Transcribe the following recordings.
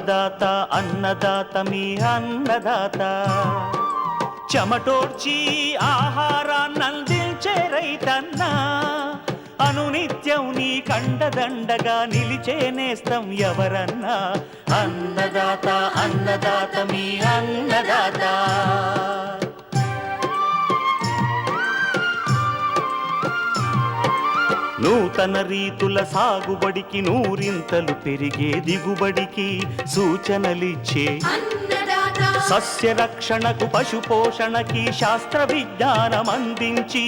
అన్నదాత అన్నదాత మీ అన్నదాత చెమటోడ్చి ఆహారాన్నందించే రైతన్న అనునిత్యం నీ కండదండగా నిలిచే నేస్తం ఎవరన్నా అన్నదాత అన్నదాత మీ అన్నదాత. నూతన రీతుల సాగుబడికి నూరింతలు పెరిగే దిగుబడికి సూచనలిచ్చే సస్య రక్షణకు పశు పోషణకి శాస్త్ర విజ్ఞానం అందించి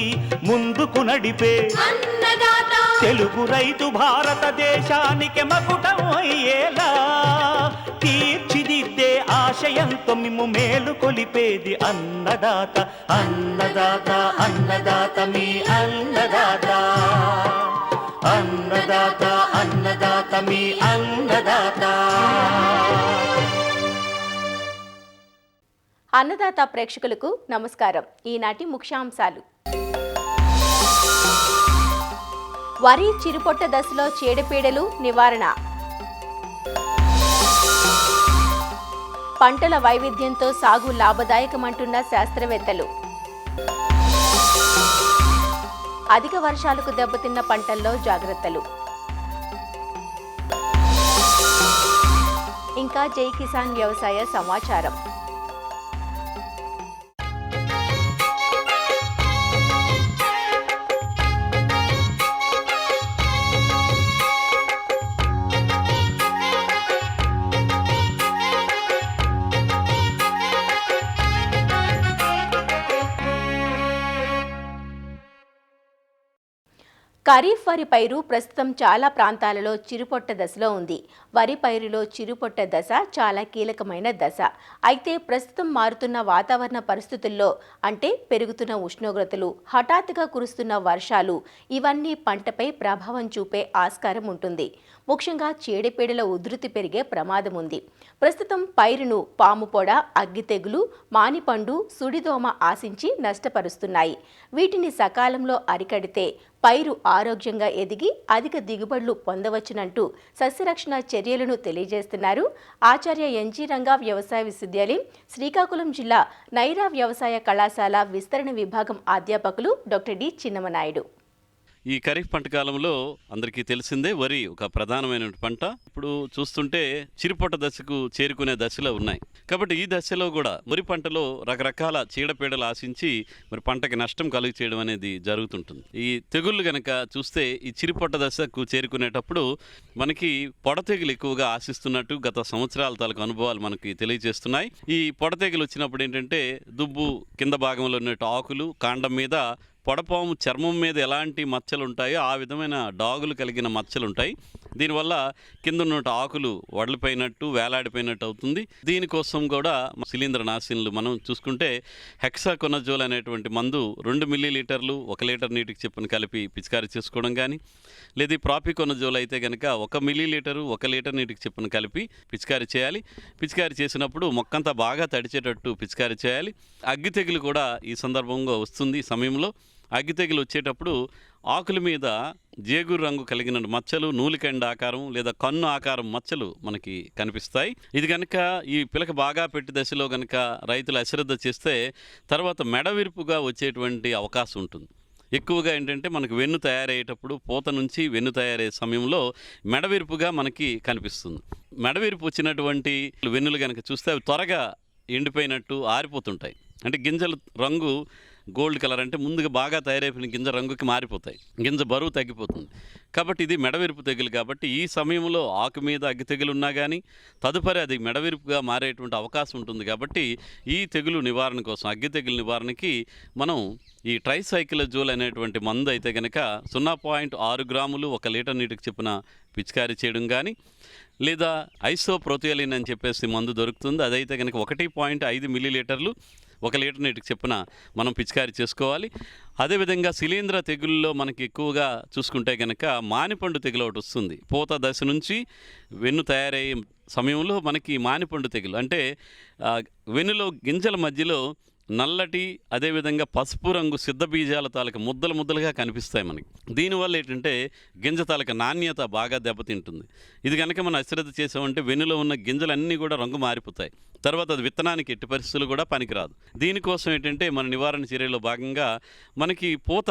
ముందుకు నడిపే తెలుగు రైతు భారతదేశానికి మకుటం అయ్యేలా తీర్చిదిద్దే ఆశయంతో మిమ్ము మేలు కొలిపేది అన్నదాత అన్నదాత అన్నదాత మీ అన్నదాత అన్నదాత అన్నదాత మీ అన్నదాత. అన్నదాత ప్రేక్షకులకు నమస్కారం. ఈనాటి ముఖ్యాంశాలు: వరి చిరుపొట్ట దశలో చీడపీడలు నివారణ, పంటల వైవిధ్యంతో సాగు లాభదాయకమంటున్న శాస్త్రవేత్తలు, అధిక వర్షాలకు దెబ్బతిన్న పంటల్లో జాగ్రత్తలు, ఇంకా జై కిసాన్ వ్యవసాయ సమాచారం. ఖరీఫ్ వరి పైరు ప్రస్తుతం చాలా ప్రాంతాలలో చిరుపొట్ట దశలో ఉంది. వరి పైరులో చిరుపొట్ట దశ చాలా కీలకమైన దశ. అయితే ప్రస్తుతం మారుతున్న వాతావరణ పరిస్థితుల్లో, అంటే పెరుగుతున్న ఉష్ణోగ్రతలు, హఠాత్తుగా కురుస్తున్న వర్షాలు, ఇవన్నీ పంటపై ప్రభావం చూపే ఆస్కారం ఉంటుంది. ముఖ్యంగా చీడపీడల ఉధృతి పెరిగే ప్రమాదం ఉంది. ప్రస్తుతం పైరును పాము పొడ, అగ్గి తెగులు, మానిపండు, సుడిదోమ ఆశించి నష్టపరుస్తున్నాయి. వీటిని సకాలంలో అరికడితే పైరు ఆరోగ్యంగా ఎదిగి అధిక దిగుబడులు పొందవచ్చునంటూ సస్యరక్షణ చర్యలను తెలియజేస్తున్నారు ఆచార్య ఎన్జీ రంగా వ్యవసాయ విశ్వవిద్యాలయం, శ్రీకాకుళం జిల్లా నైరా వ్యవసాయ కళాశాల విస్తరణ విభాగం అధ్యాపకులు డాక్టర్ డి చిన్నమనాయుడు. ఈ ఖరీఫ్ పంట కాలంలో అందరికీ తెలిసిందే, వరి ఒక ప్రధానమైన పంట. ఇప్పుడు చూస్తుంటే చిరుపొట్ట దశకు చేరుకునే దశలో ఉన్నాయి. కాబట్టి ఈ దశలో కూడా వరి పంటలో రకరకాల చీడపీడలు ఆశించి మరి పంటకి నష్టం కలుగు చేయడం అనేది జరుగుతుంటుంది. ఈ తెగుళ్ళు గనక చూస్తే ఈ చిరుపొట్ట దశకు చేరుకునేటప్పుడు మనకి పొడ తెగులు ఎక్కువగా ఆశిస్తున్నట్టు గత సంవత్సరాల తాలూకు అనుభవాలు మనకి తెలియజేస్తున్నాయి. ఈ పొడ తెగులు వచ్చినప్పుడు ఏంటంటే దుబ్బు కింద భాగంలో ఉన్నట్టు ఆకులు, కాండం మీద పొడపాము చర్మం మీద ఎలాంటి మచ్చలు ఉంటాయో ఆ విధమైన డాగులు కలిగిన మచ్చలు ఉంటాయి. దీనివల్ల కింద ఉన్న ఆకులు వడలిపోయినట్టు, వేలాడిపోయినట్టు అవుతుంది. దీనికోసం కూడా శిలీంద్రనాశినులు మనం చూసుకుంటే హెక్సాకొనజోల్ అనేటువంటి మందు 2 మిల్లీలీటర్లు 1 లీటర్ నీటికి చెప్పుని కలిపి పిచికారీ చేసుకోవడం కానీ, లేదా ప్రాపికొనజోల్ అయితే కనుక 1 మిల్లీలీటరు 1 లీటర్ నీటికి చెప్పుని కలిపి పిచికారీ చేయాలి. పిచికారీ చేసినప్పుడు మొక్కంతా బాగా తడిచేటట్టు పిచికారీ చేయాలి. అగ్గి తెగులు కూడా ఈ సందర్భంగా వస్తుంది. ఈ సమయంలో అగ్గి తెగులు వచ్చేటప్పుడు ఆకుల మీద జేగురు రంగు కలిగిన మచ్చలు, నూలికండ ఆకారం లేదా కన్ను ఆకారం మచ్చలు మనకి కనిపిస్తాయి. ఇది కనుక ఈ పిలక బాగా పెట్టి దశలో కనుక రైతులు అశ్రద్ధ చేస్తే తర్వాత మెడవిరుపుగా వచ్చేటువంటి అవకాశం ఉంటుంది. ఎక్కువగా ఏంటంటే మనకు వెన్ను తయారయ్యేటప్పుడు, పూత నుంచి వెన్ను తయారయ్యే సమయంలో మెడవిరుపుగా మనకి కనిపిస్తుంది. మెడవిరుపు వచ్చినటువంటి వెన్నులు కనుక చూస్తే అవి త్వరగా ఎండిపోయినట్టు ఆరిపోతుంటాయి. అంటే గింజల రంగు గోల్డ్ కలర్, అంటే ముందుగా బాగా తయారైపోయిన గింజ రంగుకి మారిపోతాయి, గింజ బరువు తగ్గిపోతుంది. కాబట్టి ఇది మెడవిరుపు తెగులు. కాబట్టి ఈ సమయంలో ఆకు మీద అగ్గి తెగులు ఉన్నా కానీ తదుపరి అది మెడవిరుపుగా మారేటువంటి అవకాశం ఉంటుంది. కాబట్టి ఈ తెగులు నివారణ కోసం, అగ్గి తెగులు నివారణకి మనం ఈ ట్రైసైక్లోజోల్ అనేటువంటి మందు అయితే కనుక 0.6 గ్రాములు 1 లీటర్ నీటికి చొప్పున పిచికారీ చేయడం కానీ, లేదా ఐసోప్రోథియోలిన్ అని చెప్పేసి మందు దొరుకుతుంది. అదైతే కనుక 1.5 మిల్లీలీటర్లు 1 లీటర్ నీటికి చొప్పున మనం పిచికారీ చేసుకోవాలి. అదేవిధంగా శిలీంద్ర తెగుల్లో మనకి ఎక్కువగా చూసుకుంటే కనుక మానిపండు తెగులు ఒకటి వస్తుంది. పూత దశ నుంచి వెన్ను తయారయ్యే సమయంలో మనకి మానిపండు తెగులు, అంటే వెన్నులో గింజల మధ్యలో నల్లటి అదేవిధంగా పసుపు రంగు సిద్ధ బీజాల తాలూకు ముద్దలు ముద్దలుగా కనిపిస్తాయి మనకి. దీనివల్ల ఏంటంటే గింజ తాలూకు నాణ్యత బాగా దెబ్బతింటుంది. ఇది కనుక మనం అశ్రద్ధ చేసామంటే వెన్నులో ఉన్న గింజలన్నీ కూడా రంగు మారిపోతాయి. తర్వాత అది విత్తనానికి ఎట్టి పరిస్థితులు కూడా పనికిరాదు. దీనికోసం ఏంటంటే మన నివారణ చర్యలో భాగంగా మనకి పూత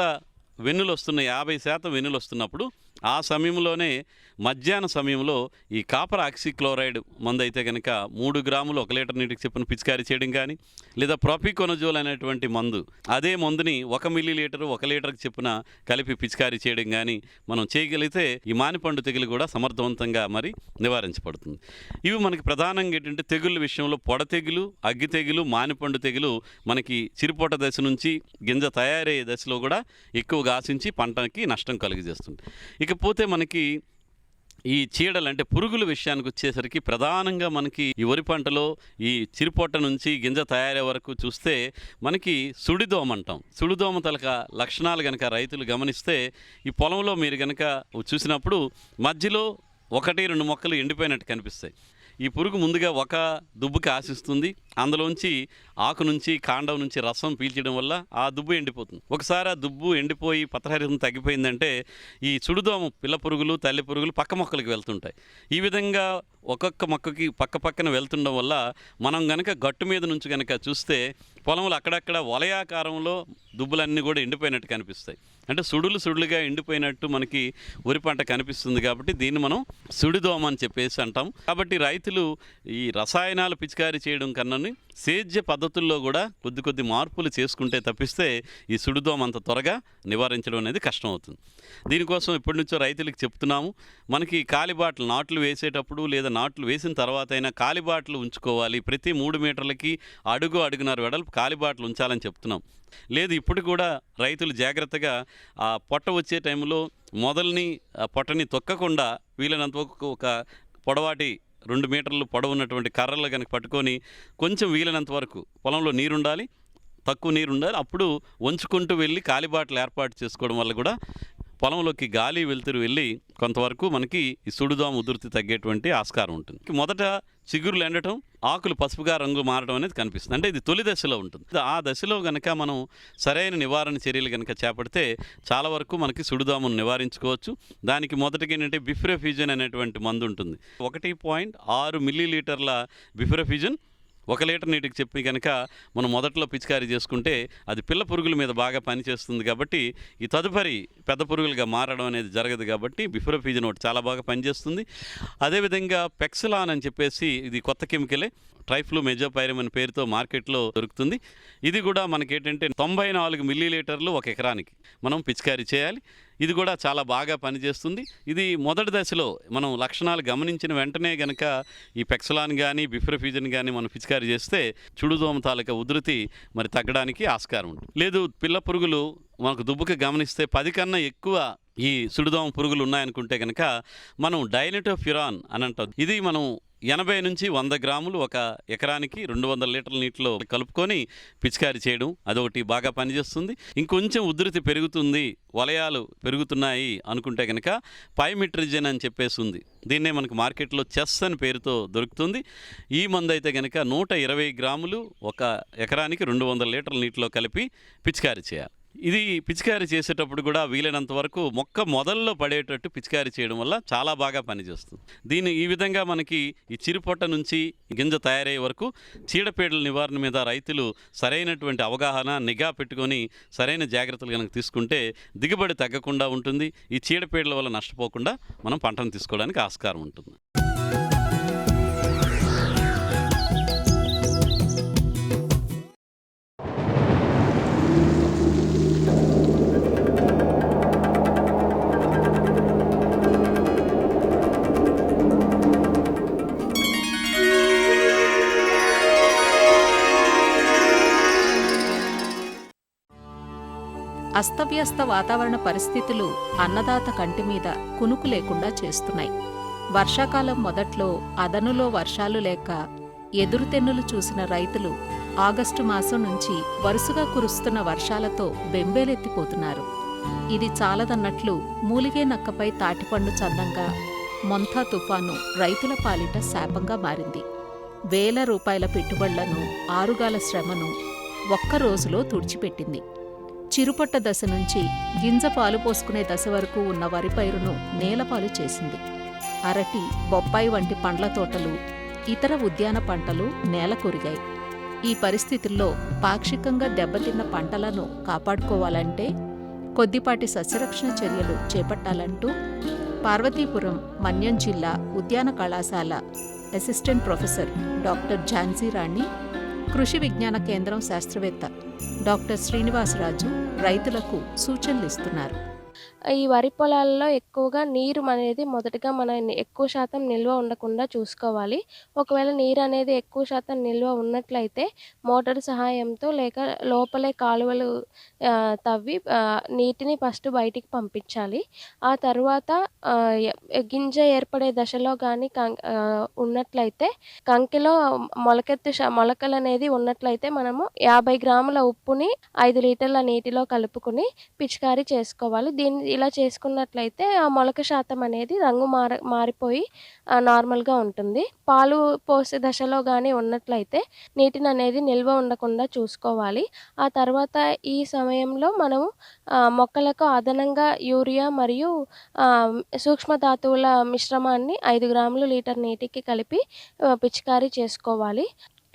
వెన్నులు వస్తున్న 50% వెన్నులు వస్తున్నప్పుడు ఆ సమయంలోనే మధ్యాహ్న సమయంలో ఈ కాపర్ ఆక్సిక్లోరైడ్ మందు అయితే కనుక 3 గ్రాములు 1 లీటర్ నీటికి చెప్పిన పిచికారీ చేయడం కానీ, లేదా ప్రొపికొనజోల్ అనేటువంటి మందు అదే మందుని 1 మిల్లీలీటరు 1 లీటర్కి చెప్పిన కలిపి పిచికారీ చేయడం కానీ మనం చేయగలిగితే ఈ మానిపండు తెగులు కూడా సమర్థవంతంగా మరి నివారించబడుతుంది. ఇవి మనకి ప్రధానంగా ఏంటంటే తెగుళ్ళ విషయంలో పొడ తెగులు, అగ్గి తెగులు, మానిపండు తెగులు మనకి చిరుపొట దశ నుంచి గింజ తయారయ్యే దశలో కూడా ఎక్కువగా ఆశించి పంటకి నష్టం కలుగజేస్తుంది. ఇకపోతే మనకి ఈ చీడలు అంటే పురుగుల విషయానికి వచ్చేసరికి ప్రధానంగా మనకి ఈ వరి పంటలో ఈ చిరుపొట్ట నుంచి గింజ తయారయ్యే వరకు చూస్తే మనకి సుడిదోమ అంటాం. సుడిదోమ తలక లక్షణాలు కనుక రైతులు గమనిస్తే ఈ పొలంలో మీరు కనుక చూసినప్పుడు మధ్యలో 1-2 మొక్కలు ఎండిపోయినట్టు కనిపిస్తాయి. ఈ పురుగు ముందుగా ఒక దుబ్బుకి ఆశిస్తుంది, అందులోంచి ఆకు నుంచి కాండం నుంచి రసం పీల్చడం వల్ల ఆ దుబ్బు ఎండిపోతుంది. ఒకసారి ఆ దుబ్బు ఎండిపోయి పత్రహరితం తగ్గిపోయిందంటే ఈ సుడిదోమ పిల్ల పురుగులు, తల్లి పురుగులు పక్క మొక్కలకు వెళ్తుంటాయి. ఈ విధంగా ఒక్కొక్క మొక్కకి పక్కన వెళ్తుండడం వల్ల మనం గనక గట్టు మీద నుంచి కనుక చూస్తే పొలంలో అక్కడక్కడ వలయాకారంలో దుబ్బులన్నీ కూడా ఎండిపోయినట్టు కనిపిస్తాయి. అంటే సుడులుగా ఎండిపోయినట్టు మనకి వరి పంట కనిపిస్తుంది. కాబట్టి దీన్ని మనం సుడిదోమ అని చెప్పేసి అంటాం. కాబట్టి రైతులు ఈ రసాయనాలు పిచికారీ చేయడం కన్నా సేద్య పద్ధతుల్లో కూడా కొద్ది మార్పులు చేసుకుంటే తప్పిస్తే ఈ సుడిదోమ అంత త్వరగా నివారించడం అనేది కష్టం అవుతుంది. దీనికోసం ఇప్పటి నుంచో రైతులకు చెప్తున్నాము. మనకి కాలిబాటలు నాట్లు వేసేటప్పుడు లేదా నాట్లు వేసిన తర్వాత అయినా కాలిబాటలు ఉంచుకోవాలి. ప్రతి 3 మీటర్లకి అడుగున్నర వెడల్పు కాలిబాటలు ఉంచాలని చెప్తున్నాం. లేదు ఇప్పుడు కూడా రైతులు జాగ్రత్తగా ఆ పొట్ట వచ్చే టైంలో మొదల్ని పొట్టని తొక్కకుండా వీలైనంత ఒక పొడవాటి 2 మీటర్లు పొడవు ఉన్నటువంటి కర్రలు కనుక పట్టుకొని కొంచెం వీలైనంత వరకు పొలంలో నీరుండాలి, తక్కువ నీరు ఉండాలి, అప్పుడు వంచుకుంటూ వెళ్ళి కాలిబాటలు ఏర్పాటు చేసుకోవడం వల్ల కూడా పొలంలోకి గాలి వెలుతురు వెళ్ళి కొంతవరకు మనకి ఈ సుడిదోమ ఉధృతి తగ్గేటువంటి ఆస్కారం ఉంటుంది. మొదట చిగురులు ఎండటం, ఆకులు పసుపుగా రంగు మారడం అనేది కనిపిస్తుంది. అంటే ఇది తొలి దశలో ఉంటుంది. ఆ దశలో కనుక మనం సరైన నివారణ చర్యలు కనుక చేపడితే చాలా వరకు మనకి సుడిదోమను నివారించుకోవచ్చు. దానికి మొదటిగా ఏంటంటే బిఫ్రెఫ్యూజన్ అనేటువంటి మందు ఉంటుంది. 1.6 మిల్లీలీటర్ల బిఫ్రెఫ్యూజన్ 1 లీటర్ నీటికి చెప్పి కనుక మనం మొదట్లో పిచికారీ చేసుకుంటే అది పిల్ల పురుగుల మీద బాగా పనిచేస్తుంది. కాబట్టి ఈ తదుపరి పెద్ద పురుగులుగా మారడం అనేది జరగదు. కాబట్టి బిఫ్రెఫ్యూజన్ ఒకటి చాలా బాగా పనిచేస్తుంది. అదేవిధంగా పెక్సిలాన్ అని చెప్పేసి ఇది కొత్త కెమికలే, ట్రైఫ్లూమెజోపైరిమ్ అనే పేరుతో మార్కెట్లో దొరుకుతుంది. ఇది కూడా మనకేంటంటే 94 మిల్లీలీటర్లు 1 ఎకరానికి మనం పిచికారీ చేయాలి. ఇది కూడా చాలా బాగా పనిచేస్తుంది. ఇది మొదటి దశలో మనం లక్షణాలు గమనించిన వెంటనే కనుక ఈ పెక్సిలాన్ కానీ బిఫ్రెఫ్యూజన్ కానీ మనం పిచికారీ చేస్తే సుడిదోమ తాలూకా ఉధృతి మరి తగ్గడానికి ఆస్కారం ఉంటుంది. లేదు పిల్ల పురుగులు మనకు దుబ్బుకి గమనిస్తే 10 కన్నా ఎక్కువ ఈ సుడిదోమ పురుగులు ఉన్నాయనుకుంటే కనుక మనం డైనిటోఫ్యురాన్ అని అంటాం. ఇది మనం 80 నుంచి 100 గ్రాములు 1 ఎకరానికి 200 లీటర్ల నీటిలో కలుపుకొని పిచికారీ చేయడం అదొకటి బాగా పనిచేస్తుంది. ఇంకొంచెం ఉధృతి పెరుగుతుంది, వలయాలు పెరుగుతున్నాయి అనుకుంటే కనుక పైమిట్రిజన్ అని చెప్పేసి ఉంది. దీన్నే మనకు మార్కెట్లో చెస్ అని పేరుతో దొరుకుతుంది. ఈ మందు అయితే కనుక 120 గ్రాములు 1 ఎకరానికి 200 లీటర్ల నీటిలో కలిపి పిచికారీ చేయాలి. ఇది పిచికారీ చేసేటప్పుడు కూడా వీలైనంత వరకు మొక్క మొదల్లో పడేటట్టు పిచికారీ చేయడం వల్ల చాలా బాగా పనిచేస్తుంది. ఈ విధంగా మనకి ఈ చిరుపొట్ట నుంచి గింజ తయారయ్యే వరకు చీడపీడల నివారణ మీద రైతులు సరైనటువంటి అవగాహన, నిఘా పెట్టుకొని సరైన జాగ్రత్తలు కనుక తీసుకుంటే దిగుబడి తగ్గకుండా ఉంటుంది. ఈ చీడపీడల వల్ల నష్టపోకుండా మనం పంటను తీసుకోవడానికి ఆస్కారం ఉంటుంది. అస్తవ్యస్త వాతావరణ పరిస్థితులు అన్నదాత కంటి మీద కునుకు లేకుండా చేస్తున్నాయి. వర్షాకాలం మొదట్లో అదనులో వర్షాలు లేక ఎదురుతెన్నులు చూసిన రైతులు ఆగస్టు మాసం నుంచి వరుసగా కురుస్తున్న వర్షాలతో బెంబేలెత్తిపోతున్నారు. ఇది చాలదన్నట్లు మూలిగే నక్కపై తాటిపండు చందంగా మొంతా తుఫాను రైతుల పాలిట శాపంగా మారింది. వేల రూపాయల పెట్టుబడులను, ఆరుగాల శ్రమను ఒక్క రోజులో తుడిచిపెట్టింది. చిరుపొట్ట దశ నుంచి గింజ పాలు పోసుకునే దశ వరకు ఉన్న వరి పైరును నేలపాలు చేసింది. అరటి, బొప్పాయి వంటి పండ్ల తోటలు, ఇతర ఉద్యాన పంటలు నేల కొరిగాయి. ఈ పరిస్థితుల్లో పాక్షికంగా దెబ్బతిన్న పంటలను కాపాడుకోవాలంటే కొద్దిపాటి సస్యరక్షణ చర్యలు చేపట్టాలంటూ పార్వతీపురం మన్యం జిల్లా ఉద్యాన కళాశాల అసిస్టెంట్ ప్రొఫెసర్ డాక్టర్ ఝాన్సీ రాణి, కృషి విజ్ఞాన కేంద్రం శాస్త్రవేత్త డాక్టర్ శ్రీనివాసరాజు రైతులకు సూచనలిస్తున్నారు. ఈ వరి పొలాల్లో ఎక్కువగా నీరు అనేది మొదటగా మనం ఎక్కువ శాతం నిల్వ ఉండకుండా చూసుకోవాలి. ఒకవేళ నీరు అనేది ఎక్కువ శాతం నిల్వ ఉన్నట్లయితే మోటార్ సహాయంతో లేక లోపలే కాలువలు తవ్వి నీటిని ఫస్ట్ బయటికి పంపించాలి. ఆ తర్వాత గింజ ఏర్పడే దశలో కానీ ఉన్నట్లయితే కంకిలో మొలకలు అనేది ఉన్నట్లయితే మనము 50 గ్రాముల ఉప్పుని 5 లీటర్ల నీటిలో కలుపుకుని పిచికారీ చేసుకోవాలి. దీన్ని ఇలా చేసుకున్నట్లయితే ఆ మొలక శాతం అనేది రంగు మారిపోయి నార్మల్గా ఉంటుంది. పాలు పోసే దశలో కానీ ఉన్నట్లయితే నీటిని అనేది నిల్వ ఉండకుండా చూసుకోవాలి. ఆ తర్వాత ఈ సమయంలో మనము మొక్కలకు అదనంగా యూరియా మరియు సూక్ష్మ ధాతువుల మిశ్రమాన్ని 5 గ్రాములు లీటర్ నీటికి కలిపి పిచికారీ చేసుకోవాలి.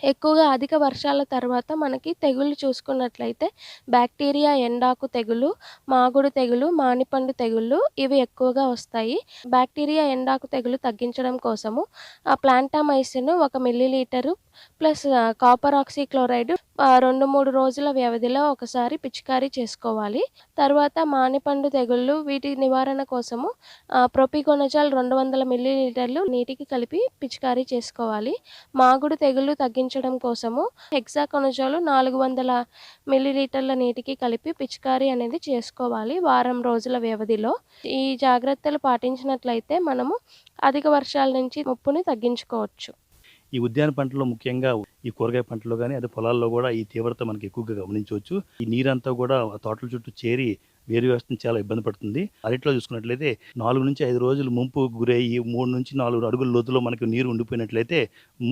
ఎక్కువగా అధిక వర్షాల తర్వాత మనకి తెగుళ్ళు చూసుకున్నట్లయితే బ్యాక్టీరియా ఎండాకు తెగులు, మాగుడు తెగులు, మానిపండు తెగుళ్ళు ఇవి ఎక్కువగా వస్తాయి. బ్యాక్టీరియా ఎండాకు తెగులు తగ్గించడం కోసము plantamycin 1 millilitre plus copper oxychloride 2-3 రోజుల వ్యవధిలో ఒకసారి పిచికారీ చేసుకోవాలి. తర్వాత మానిపండు తెగుళ్ళు వీటి నివారణ కోసము ప్రొపికోనజాల్ 200 మిల్లీలీటర్లు నీటికి కలిపి పిచికారీ చేసుకోవాలి. మాగుడు తెగుళ్ళు తగ్గించడం కోసము హెక్సాకొనజోల్ 400 మిల్లీలీటర్ల నీటికి కలిపి పిచికారీ అనేది చేసుకోవాలి వారం రోజుల వ్యవధిలో. ఈ జాగ్రత్తలు పాటించినట్లయితే మనము అధిక వర్షాల నుంచి ముప్పుని తగ్గించుకోవచ్చు. ఈ ఉద్యాన పంటలో ముఖ్యంగా ఈ కూరగాయ పంటలో కానీ అదే పొలాల్లో కూడా ఈ తీవ్రత మనకి ఎక్కువగా గమనించవచ్చు. ఈ నీరంతా కూడా తోటల చుట్టూ చేరి వేరు వ్యవస్థను చాలా ఇబ్బంది పడుతుంది. అరటిలో చూసుకున్నట్లయితే 4 నుంచి 5 రోజులు ముంపు గురయ్యి 3 నుంచి 4 అడుగుల లోతులో మనకు నీరు ఉండిపోయినట్లయితే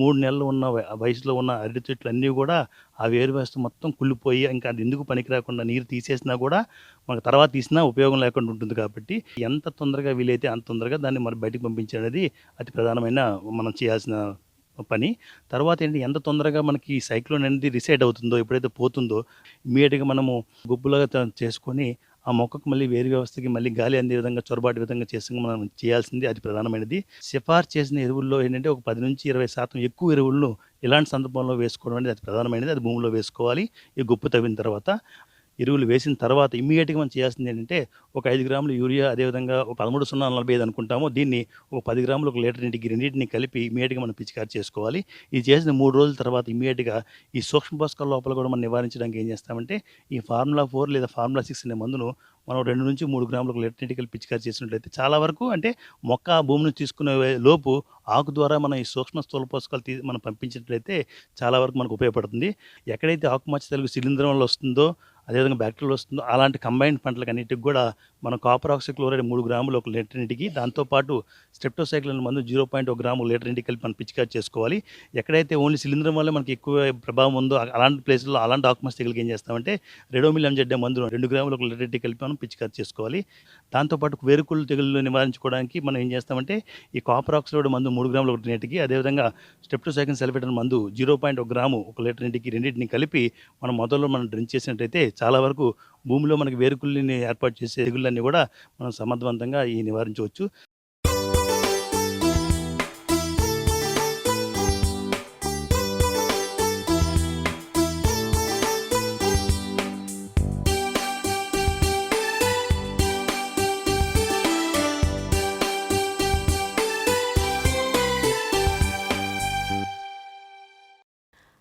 3 నెలలు ఉన్న వయసులో ఉన్న అరటి చెట్లు అన్నీ కూడా ఆ వేరు వ్యవస్థ మొత్తం కుళ్ళిపోయి ఇంకా అది ఎందుకు పనికి రాకుండా నీరు తీసేసినా కూడా మనకు తర్వాత తీసినా ఉపయోగం లేకుండా ఉంటుంది. కాబట్టి ఎంత తొందరగా వీలైతే అంత తొందరగా దాన్ని మరి బయటకు పంపించేది అతి ప్రధానమైన మనం చేయాల్సిన పని. తర్వాత ఏంటి, ఎంత తొందరగా మనకి ఈ సైక్లోన్ అనేది రిసైడ్ అవుతుందో, ఎప్పుడైతే పోతుందో ఇమ్మీడియట్గా మనము గుబ్బులుగా చేసుకొని ఆ మొక్కకు మళ్ళీ వేరు వ్యవస్థకి మళ్ళీ గాలి అందే విధంగా చొరబాటు విధంగా చేసి మనం చేయాల్సింది అతి ప్రధానమైనది. సిఫార్సు చేసిన ఎరువుల్లో ఏంటంటే ఒక 10 నుంచి 20% ఎక్కువ ఎరువులను ఇలాంటి సందర్భంలో వేసుకోవడం అనేది అతి ప్రధానమైనది. అది భూమిలో వేసుకోవాలి. ఈ గుప్పు తవ్విన తర్వాత ఎరువులు వేసిన తర్వాత ఇమ్మీడియట్గా మనం చేయాల్సింది ఏంటంటే ఒక 5 గ్రాములు యూరియా, అదేవిధంగా ఒక 13,045 అనుకుంటామో దీన్ని ఒక 10 గ్రాములు 1 లీటర్ నీటికి రెండింటిని కలిపి ఇమ్మీడియట్గా మనం పిచికారీ చేసుకోవాలి. ఇది చేసిన 3 రోజుల తర్వాత ఇమ్మీడియట్గా ఈ సూక్ష్మ పోషకాల లోపల కూడా మనం నివారించడానికి ఏం చేస్తామంటే ఈ ఫార్ములా 4 లేదా ఫార్ములా 6 అనే మందును మనం 2 నుంచి 3 గ్రాములు 1 లీటర్ నీటికి పిచికారీ చేసినట్లయితే చాలా వరకు అంటే మొక్క ఆ భూమిని తీసుకునే లోపు ఆకు ద్వారా మనం ఈ సూక్ష్మ స్థూల పోషకాలు మనం పంపించినట్లయితే చాలా వరకు మనకు ఉపయోగపడుతుంది. ఎక్కడైతే ఆకుమచ్చ తెలుగు శిలీంధ్రం వల్ల వస్తుందో, అదేవిధంగా బ్యాక్టీరియల్ వస్తుందో అలాంటి కంబైన్డ్ పంటలకు అన్నిటికి కూడా మనం కాపర్ ఆక్సీక్లోరైడ్ 3 గ్రాములు 1 లీటర్ నీటికి, దాంతోపాటు స్ట్రెప్టోసైక్లిన్ మందు 0.1 గ్రాము 1 లీటర్ నీటికి కలిపి మనం పిచికారీ చేసుకోవాలి. ఎక్కడైతే ఓన్లీ శిలీంధ్రం వల్ల మనకి ఎక్కువ ప్రభావం ఉందో అలాంటి ప్లేస్లో అలాంటి ఆకుమచ్చ తెగులకి ఏం చేస్తామంటే రెడోమిల్ ఎంజెడ్ మందు 2 గ్రాములు 1 లీటర్ నీటికి కలిపి మనం పిచికారీ చేసుకోవాలి. దాంతోపాటు వేరుకుళ్ళు తెగుళ్ళు నివారించుకోవడానికి మనం ఏం చేస్తామంటే ఈ కాపర్ ఆక్సైడ్ మందు 3 గ్రాములు 1 నీటికి, అదేవిధంగా స్ట్రెప్టోసైక్లిన్ సల్ఫేట్ మందు 0.1 గ్రాము 1 లీటర్ నీటికి రెండింటిని కలిపి మనం మొదల్లో మనం డ్రింక్ చేసినట్టయితే చాలా వరకు భూమిలో మనకి వేరుకుళ్ళని ఏర్పాటు చేసే తెగుళ్ళన్నీ కూడా మనం సమర్థవంతంగా నివారించవచ్చు.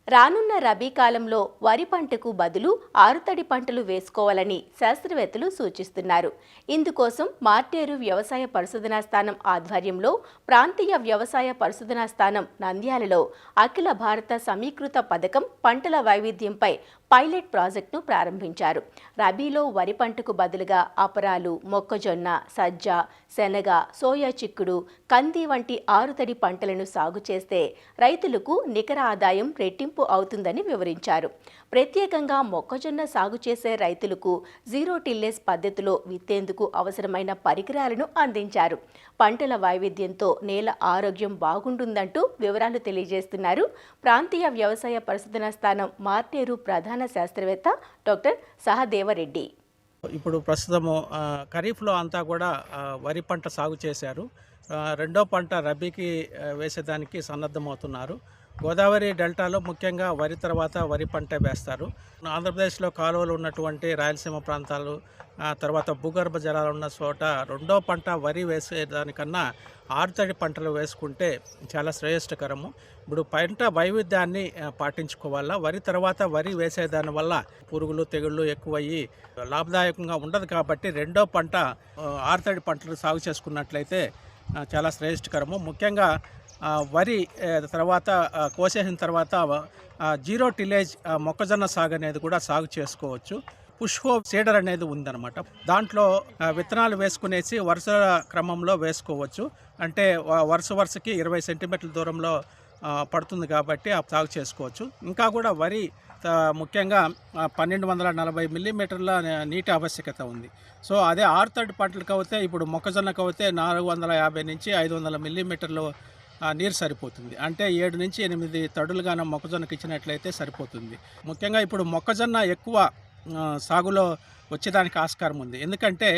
రానున్న రబీ కాలంలో వరి పంటకు బదులు ఆరుతడి పంటలు వేసుకోవాలని శాస్త్రవేత్తలు సూచిస్తున్నారు. ఇందుకోసం మార్టేరు వ్యవసాయ పరిశోధనా స్థానం ఆధ్వర్యంలో ప్రాంతీయ వ్యవసాయ పరిశోధనా స్థానం నంద్యాలలో అఖిల భారత సమీకృత పథకం పంటల వైవిధ్యంపై పైలట్ ప్రాజెక్టును ప్రారంభించారు. రబీలో వరి పంటకు బదులుగా అపరాలు, మొక్కజొన్న, సజ్జ, శనగ, సోయా చిక్కుడు, కంది వంటి ఆరుతడి పంటలను సాగు చేస్తే రైతులకు నికర ఆదాయం రెట్టింపు అవుతుందని వివరించారు. ప్రత్యేకంగా మొక్కజొన్న సాగు చేసే రైతులకు జీరో టిల్లేజ్ పద్ధతిలో విత్తేందుకు అవసరమైన పరికరాలను అందించారు. పంటల వైవిధ్యంతో నేల ఆరోగ్యం బాగుంటుందంటూ వివరాలు తెలియజేస్తున్నారు ప్రాంతీయ వ్యవసాయ పరిశోధనా స్థానం మార్టేరు ప్రధాన శాస్త్రవేత్త డాక్టర్ సహదేవరెడ్డి. ఇప్పుడు ప్రస్తుతము ఖరీఫ్లో అంతా కూడా వరి పంట సాగు చేశారు. రెండో పంట రబీకి వేసేదానికి సన్నద్ధమవుతున్నారు. గోదావరి డెల్టాలో ముఖ్యంగా వరి తర్వాత వరి పంట వేస్తారు. ఆంధ్రప్రదేశ్లో కాలువలు ఉన్నటువంటి రాయలసీమ ప్రాంతాలు, తర్వాత భూగర్భ జలాలు ఉన్న చోట రెండో పంట వరి వేసేదానికన్నా ఆరుతడి పంటలు వేసుకుంటే చాలా శ్రేయస్కరము. ఇప్పుడు పంట వైవిధ్యాన్ని పాటించుకోవాలా. వరి తర్వాత వరి వేసేదాని వల్ల పురుగులు తెగుళ్ళు ఎక్కువయ్యి లాభదాయకంగా ఉండదు. కాబట్టి రెండో పంట ఆరుతడి పంటలు సాగు చేసుకున్నట్లయితే చాలా శ్రేయస్కరము. ముఖ్యంగా వరి తర్వాత కోసేసిన తర్వాత జీరో టిలేజ్ మొక్కజొన్న సాగు అనేది కూడా సాగు చేసుకోవచ్చు. పుష్పో సీడర్ అనేది ఉందన్నమాట. దాంట్లో విత్తనాలు వేసుకునేసి వరుస క్రమంలో వేసుకోవచ్చు. అంటే వరుసకి 20 సెంటీమీటర్ల దూరంలో పడుతుంది కాబట్టి సాగు చేసుకోవచ్చు. ఇంకా కూడా వరి ముఖ్యంగా 1240 మిల్లీమీటర్ల నీటి ఆవశ్యకత ఉంది. సో అదే ఆరుతడి పంటలకు అయితే ఇప్పుడు మొక్కజొన్నకు అయితే 450 నుంచి 500 మిల్లీమీటర్లు నీరు సరిపోతుంది. అంటే 7 నుంచి 8 తడులుగానే మొక్కజొన్నకి ఇచ్చినట్లయితే సరిపోతుంది. ముఖ్యంగా ఇప్పుడు మొక్కజొన్న ఎక్కువ సాగులో వచ్చేదానికి ఆస్కారం ఉంది. ఎందుకంటే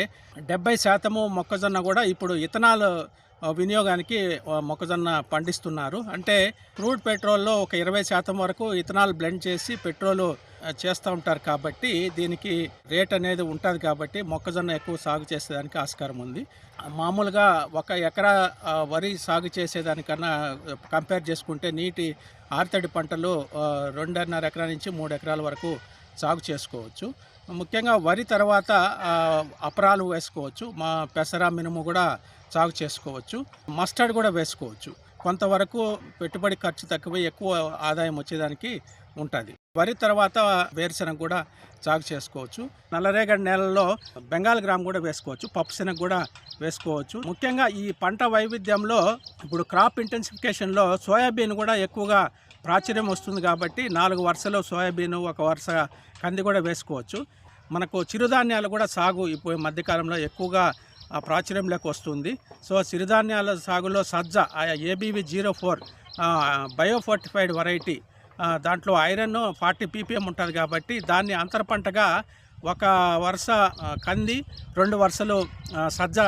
70% మొక్కజొన్న కూడా ఇప్పుడు ఇథనాల్ వినియోగానికి మొక్కజొన్న పండిస్తున్నారు. అంటే క్రూడ్ పెట్రోల్లో ఒక 20% వరకు ఇథనాల్ బ్లెండ్ చేసి పెట్రోలు చేస్తూ ఉంటారు. కాబట్టి దీనికి రేట్ అనేది ఉంటుంది. కాబట్టి మొక్కజొన్న ఎక్కువ సాగు చేసేదానికి ఆస్కారం ఉంది. మామూలుగా 1 ఎకరా వరి సాగు చేసేదానికన్నా కంపేర్ చేసుకుంటే నీటి ఆరుతడి పంటలు 2.5 ఎకరా నుంచి 3 ఎకరాల వరకు సాగు చేసుకోవచ్చు. ముఖ్యంగా వరి తర్వాత అపరాలు వేసుకోవచ్చు. పెసర మినుము కూడా సాగు చేసుకోవచ్చు. మస్టర్డ్ కూడా వేసుకోవచ్చు. కొంతవరకు పెట్టుబడి ఖర్చు తక్కువ, ఎక్కువ ఆదాయం వచ్చేదానికి ఉంటుంది. వరి తర్వాత వేరుశెనగ కూడా సాగు చేసుకోవచ్చు. నల్లరేగడి నేలల్లో బెంగాల్ గ్రామ్ కూడా వేసుకోవచ్చు. పప్పు శనగ కూడా వేసుకోవచ్చు. ముఖ్యంగా ఈ పంట వైవిధ్యంలో ఇప్పుడు క్రాప్ ఇంటెన్సిఫికేషన్లో సోయాబీన్ కూడా ఎక్కువగా ప్రాచుర్యం వస్తుంది. కాబట్టి 4 వరుసలో సోయాబీన్, 1 వరుస కంది కూడా వేసుకోవచ్చు. మనకు చిరుధాన్యాలు కూడా సాగు ఇప్పుడు మధ్యకాలంలో ఎక్కువగా ప్రాచుర్యంలోకి వస్తుంది. సో సిరిధాన్యాల సాగులో సజ్జ ABV 04 బయోఫోర్టిఫైడ్ వెరైటీ, దాంట్లో ఐరన్ 40 ppm ఉంటుంది. కాబట్టి దాన్ని అంతర పంటగా 1 వరుస కంది, 2 వరుసలు సజ్జ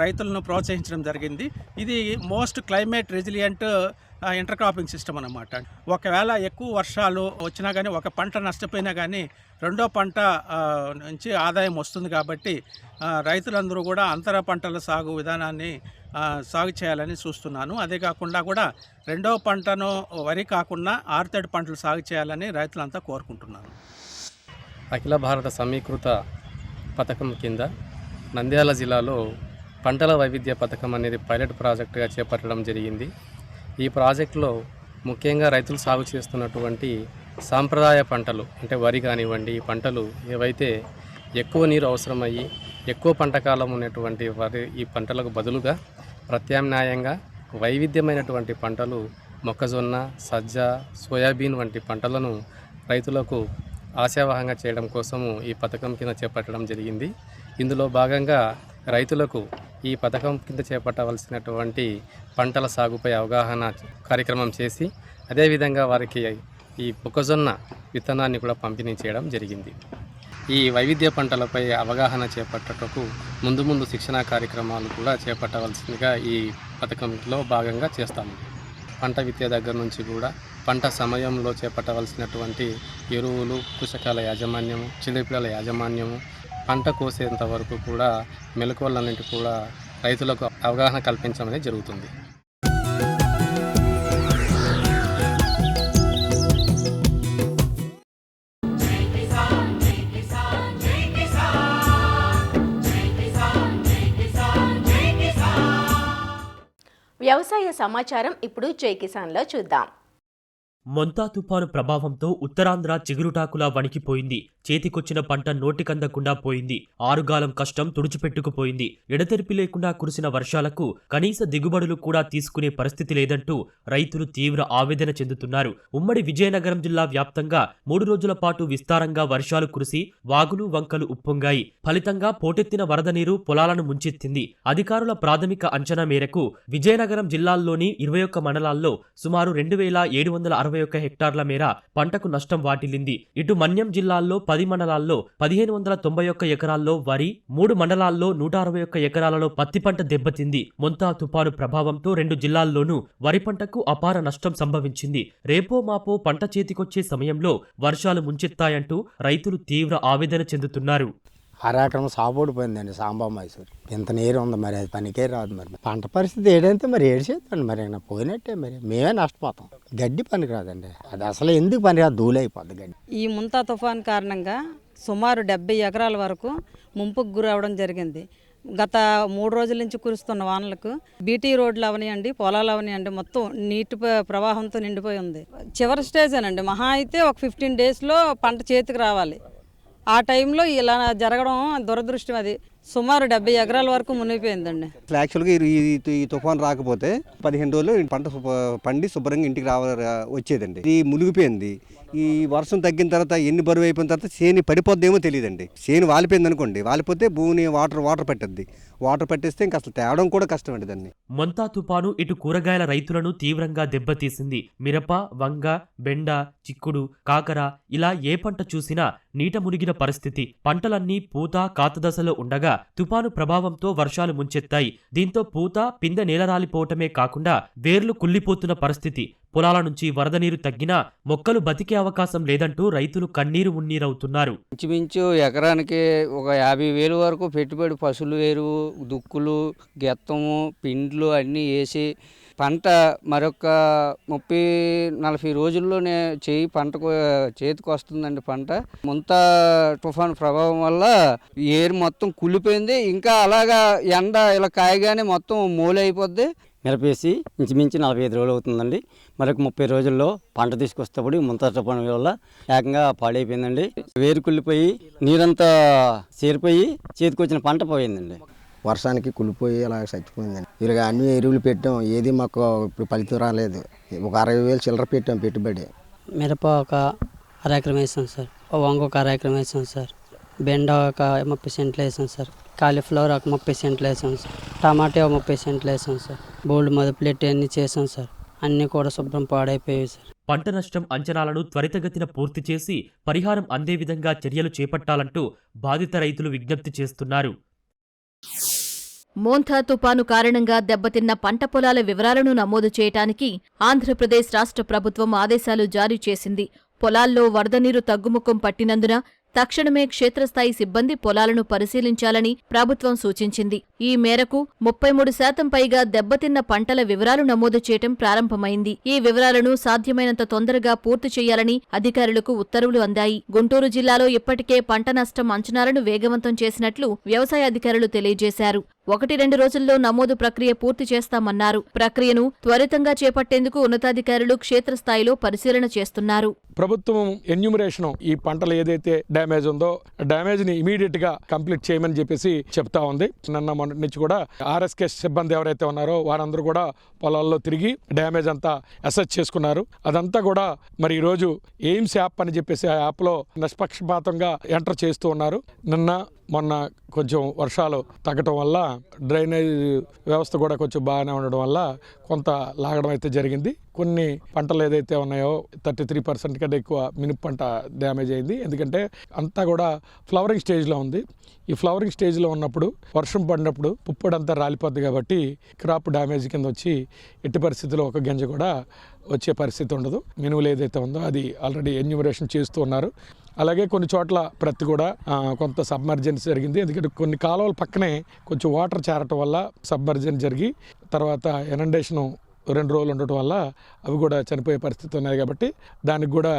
రైతులను ప్రోత్సహించడం జరిగింది. ఇది most climate resilient inter cropping system అన్నమాట. ఒకవేళ ఎక్కువ వర్షాలు వచ్చినా కానీ, ఒక పంట నష్టపోయినా కానీ రెండో పంట నుంచి ఆదాయం వస్తుంది. కాబట్టి రైతులందరూ కూడా అంతర పంటల సాగు విధానాన్ని సాగు చేయాలని చూస్తున్నాను. అదే కాకుండా కూడా రెండో పంటను వరి కాకుండా ఆరుతడి పంటలు సాగు చేయాలని రైతులంతా కోరుకుంటున్నాను. అఖిల భారత సమీకృత పథకం కింద నంద్యాల జిల్లాలో పంటల వైవిధ్య పథకం అనేది పైలట్ ప్రాజెక్టుగా చేపట్టడం జరిగింది. ఈ ప్రాజెక్టులో ముఖ్యంగా రైతులు సాగు చేస్తున్నటువంటి సాంప్రదాయ పంటలు, అంటే వరి కానివ్వండి, ఈ పంటలు ఏవైతే ఎక్కువ నీరు అవసరమయ్యి ఎక్కువ పంట కాలం ఉన్నటువంటి ఈ పంటలకు బదులుగా ప్రత్యామ్నాయంగా వైవిధ్యమైనటువంటి పంటలు మొక్కజొన్న, సజ్జ, సోయాబీన్ వంటి పంటలను రైతులకు ఆశావహంగా చేయడం కోసము ఈ పథకం కింద చేపట్టడం జరిగింది. ఇందులో భాగంగా రైతులకు ఈ పథకం కింద చేపట్టవలసినటువంటి పంటల సాగుపై అవగాహన కార్యక్రమం చేసి, అదేవిధంగా వారికి ఈ మొక్కజొన్న విత్తనాన్ని కూడా పంపిణీ చేయడం జరిగింది. ఈ వైవిధ్య పంటలపై అవగాహన చేపట్టటకు ముందు శిక్షణా కార్యక్రమాలు కూడా చేపట్టవలసిందిగా ఈ పథకంలో భాగంగా చేస్తాము. పంట విత్తే దగ్గర నుంచి కూడా పంట సమయంలో చేపట్టవలసినటువంటి ఎరువులు, పోషకాల యాజమాన్యము, చిలిపిల యాజమాన్యము, పంట కోసేంత వరకు కూడా మెలకువలన్నింటి కూడా రైతులకు అవగాహన కల్పించడం అనేది జరుగుతుంది. వ్యవసాయ సమాచారం ఇప్పుడు జై కిసాన్లో చూద్దాం. మొంతా తుపాను ప్రభావంతో ఉత్తరాంధ్ర చిగురుటాకులా వణికిపోయింది. చేతికొచ్చిన పంట నోటికందకుండా పోయింది. ఆరుగాలం కష్టం తుడిచిపెట్టుకుపోయింది. ఎడతెరిపి లేకుండా కురిసిన వర్షాలకు కనీస దిగుబడులు కూడా తీసుకునే పరిస్థితి లేదంటూ రైతులు తీవ్ర ఆవేదన చెందుతున్నారు. ఉమ్మడి విజయనగరం జిల్లా వ్యాప్తంగా 3 రోజుల పాటు విస్తారంగా వర్షాలు కురిసి వాగులు వంకలు ఉప్పొంగాయి. ఫలితంగా పోటెత్తిన వరద నీరు పొలాలను ముంచెత్తింది. అధికారుల ప్రాథమిక అంచనా మేరకు విజయనగరం జిల్లాల్లోని 21 మండలాల్లో సుమారు 2761 హెక్టార్ల మేర పంటకు నష్టం వాటిల్లింది. ఇటు మన్యం జిల్లాల్లో 10 మండలాల్లో 1591 ఎకరాల్లో వరి, 3 మండలాల్లో 161 ఎకరాలలో పత్తి పంట దెబ్బతింది. మొంతా తుపాను ప్రభావంతో 2 జిల్లాల్లోనూ వరి పంటకు అపార నష్టం సంభవించింది. రేపో మాపో పంట చేతికొచ్చే సమయంలో వర్షాలు ముంచెత్తాయంటూ రైతులు తీవ్ర ఆవేదన చెందుతున్నారు. అరెకరం సాబోడిపోయిందండి సాంబా మైసూర్. ఇంత నీరు ఉంది, మరి అది పనికే రాదు. మరి పంట పరిస్థితి ఏడంతే మరి ఏడ్చేద్దండి. మరి పోయినట్టే, మరి మేమే నష్టపోతాం. గడ్డి పనికి రాదండి, అది అసలు ఎందుకు పని రాదు, ధూళైపోద్ది గడ్డి. ఈ ముంతా తుఫాన్ కారణంగా సుమారు 70 ఎకరాల వరకు ముంపుకు గురవడం జరిగింది. గత 3 రోజుల నుంచి కురుస్తున్న వానలకు బీటీ రోడ్లు అవనియండి, పొలాలు అవనియండి, మొత్తం నీటి ప్రవాహంతో నిండిపోయి ఉంది. చివరి స్టేజేనండి, మహా అయితే ఒక 15 డేస్లో పంట చేతికి రావాలి. ఆ టైంలో ఇలా జరగడం దురదృష్టం. అది సుమారు 70 ఎకరాల వరకు మునిగిపోయిందండి. యాక్చువల్గా ఈ తుఫాన్ రాకపోతే 15 రోజులు పంట పండి శుభ్రంగా ఇంటికి వచ్చేదండి. ఇది మునిగిపోయింది. ఈ వర్షం తగ్గిన తర్వాత ఎన్ని బరువు అయిపోయిన తర్వాత చేను పడిపోద్దేమో తెలియదండి. చేను వాలిపోయింది అనుకోండి, వాలిపోతే భూమిని వాటర్ పట్టద్ది. వాటర్ పట్టేస్తే ఇంకా అసలు తేవడం కూడా కష్టం అండి దాన్ని. మొంతా తుపాను ఇటు కూరగాయల రైతులను తీవ్రంగా దెబ్బతీసింది. మిరప, వంగ, బెండ, చిక్కుడు, కాకర ఇలా ఏ పంట చూసినా నీట మునిగిన పరిస్థితి. పంటలన్నీ పూత కాత దశలో ఉండగా తుపాను ప్రభావంతో వర్షాలు ముంచెత్తాయి. దీంతో పూత పిందె నేలరాలిపోవటమే కాకుండా వేర్లు కుళ్లిపోతున్న పరిస్థితి. పొలాల నుంచి వరద నీరు తగ్గినా మొక్కలు బతికే అవకాశం లేదంటూ రైతులు కన్నీరు మున్నీరవుతున్నారు. ఇంచుమించు ఎకరానికి ఒక 50,000 వరకు పెట్టుబడి, పశువులు ఎరువు, దుక్కులు, గెత్తము, పిండ్లు అన్నీ వేసి పంట మరొక 30-40 రోజుల్లోనే పంటకు చేతికి వస్తుందండి. పంట ముంతా తుఫాన్ ప్రభావం వల్ల ఏరు మొత్తం కుళ్ళిపోయింది. ఇంకా అలాగా ఎండ ఇలా కాయగానే మొత్తం మూలైపోద్ది. మిరపేసి ఇంచుమించు 45 రోజులు అవుతుందండి. మరొక 30 రోజుల్లో పంట తీసుకొస్తేప్పుడు ముంతా తుఫాను వల్ల ఏకంగా పాడైపోయిందండి. వేరు కుళ్ళిపోయి నీరంతా చేరిపోయి చేతికొచ్చిన పంట పోయిందండి. వర్షానికి కుళ్ళిపోయి అలా చచ్చిపోయిందండి. ఇలాగ అన్ని ఎరువులు పెట్టాం, ఏది మాకు ఇప్పుడు ఫలితం రాలేదు. ఒక 60,000 చిల్లర పెట్టాం పెట్టుబడి. మిరప ఒక 1/2 ఎకరం వేసాం సార్, వంగ ఒక 1/2 ఎకరం వేసాం సార్, బెండ ఒక 30 సెంట్లు వేసాం సార్, కాలీఫ్లవర్ ఒక 30 సెంట్లు వేసాం సార్, టమాటా ఒక 30 సెంట్లు వేసాం సార్, బోల్డ్ మొదలుపెట్టి అన్నీ చేసాం సార్. అన్నీ కూడా శుభ్రం పాడైపోయాయి సార్. పంట నష్టం అంచనాలను త్వరితగతిన పూర్తి చేసి పరిహారం అందే విధంగా చర్యలు చేపట్టాలంటూ బాధిత రైతులు విజ్ఞప్తి చేస్తున్నారు. మోంతా తుపాను కారణంగా దెబ్బతిన్న పంట పొలాల వివరాలను నమోదు చేయటానికి ఆంధ్రప్రదేశ్ రాష్ట్ర ప్రభుత్వం ఆదేశాలు జారీ చేసింది. పొలాల్లో వరద నీరు తగ్గుముఖం పట్టినందున తక్షణమే క్షేత్రస్థాయి సిబ్బంది పొలాలను పరిశీలించాలని ప్రభుత్వం సూచించింది. ఈ మేరకు 33% పైగా దెబ్బతిన్న పంటల వివరాలు నమోదు చేయటం ప్రారంభమైంది. ఈ వివరాలను సాధ్యమైనంత తొందరగా పూర్తి చేయాలని అధికారులకు ఉత్తర్వులు అందాయి. గుంటూరు జిల్లాలో ఇప్పటికే పంట నష్టం అంచనాలను వేగవంతం చేసినట్లు వ్యవసాయ అధికారులు తెలియజేశారు. 1-2 రోజుల్లో నమోదు ప్రక్రియ పూర్తి చేస్తామన్నారు. ప్రక్రియను త్వరితంగా చేపట్టేందుకు ఉన్నతాధికారులు క్షేత్రస్థాయిలో పరిశీలన చేస్తున్నారు. ప్రభుత్వం ఎన్యూమరేషన్ ఈ పంటలు ఏదైతే డ్యామేజ్ ఉందో డ్యామేజ్ ని ఇమీడియట్ గా కంప్లీట్ చేయమని చెప్పేసి చెప్తా ఉంది. నిన్న మొన్నటి నుంచి కూడా ఆర్ఎస్కే సిబ్బంది ఎవరైతే ఉన్నారో వారందరూ కూడా పొలాల్లో తిరిగి డ్యామేజ్ అంతా అసెస్ చేసుకున్నారు. అదంతా కూడా మరి ఈ రోజు ఎయిమ్స్ యాప్ అని చెప్పేసి ఆ యాప్ లో నిష్పక్షపాతంగా ఎంటర్ చేస్తూ ఉన్నారు. నిన్న మొన్న కొంచెం వర్షాలు తగ్గటం వల్ల డ్రైనేజ్ వ్యవస్థ కూడా కొంచెం బాగానే ఉండడం వల్ల కొంత లాగడం అయితే జరిగింది. కొన్ని పంటలు ఏదైతే ఉన్నాయో 33% కంటే ఎక్కువ మినుపు పంట డ్యామేజ్ అయింది. ఎందుకంటే అంతా కూడా ఫ్లవరింగ్ స్టేజ్లో ఉంది. ఈ ఫ్లవరింగ్ స్టేజ్లో ఉన్నప్పుడు వర్షం పడినప్పుడు పుప్పొడంతా రాలిపోద్ది కాబట్టి క్రాప్ డ్యామేజ్ కింద వచ్చి ఎట్టి పరిస్థితుల్లో ఒక గింజ కూడా వచ్చే పరిస్థితి ఉండదు. మినువులు ఏదైతే ఉందో అది ఆల్రెడీ ఎన్యూమరేషన్ చేస్తూ ఉన్నారు. అలాగే కొన్ని చోట్ల ప్రతి కూడా కొంత సబ్మర్జెన్స్ జరిగింది. ఎందుకంటే కొన్ని కాలువల పక్కనే కొంచెం వాటర్ చేరటం వల్ల సబ్మర్జెన్స్ జరిగి తర్వాత ఎనండేషను 2 రోజులు ఉండటం వల్ల అవి కూడా చనిపోయే పరిస్థితి ఉన్నాయి. కాబట్టి దానికి కూడా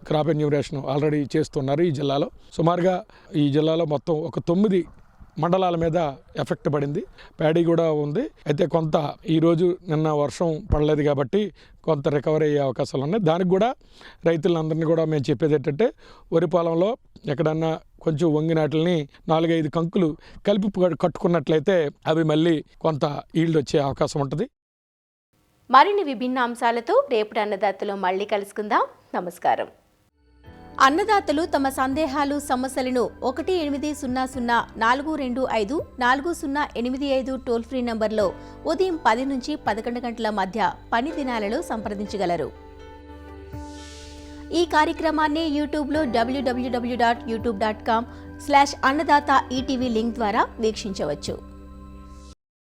క్రాప్ ఎన్యూమరేషన్ ఆల్రెడీ చేస్తున్నారు. ఈ జిల్లాలో సుమారుగా ఈ జిల్లాలో మొత్తం ఒక 9 మండలాల మీద ఎఫెక్ట్ పడింది. ప్యాడీ కూడా ఉంది. అయితే కొంత ఈరోజు నిన్న వర్షం పడలేదు కాబట్టి కొంత రికవరీ అయ్యే అవకాశాలు ఉన్నాయి. దానికి కూడా రైతులందరినీ కూడా మేము చెప్పేది ఏంటంటే వరి పొలంలో ఎక్కడన్నా కొంచెం వంగినాటిని 4-5 కంకులు కలిపి కట్టుకున్నట్లయితే అవి మళ్ళీ కొంత ఈల్డ్ వచ్చే అవకాశం ఉంటుంది. మరిన్ని విభిన్న అంశాలతో రేపటి అన్నదాతలో మళ్ళీ కలుసుకుందాం. నమస్కారం. అన్నదాతలు తమ సందేహాలు, సమస్యలను 18004254085 టోల్ ఫ్రీ నంబర్లో ఉదయం 10 నుంచి 11 గంటల మధ్య పని దినాలలో సంప్రదించగలరు. ఈ కార్యక్రమాన్ని యూట్యూబ్లో www.youtube.com/annadata ETV లింక్ ద్వారా వీక్షించవచ్చు.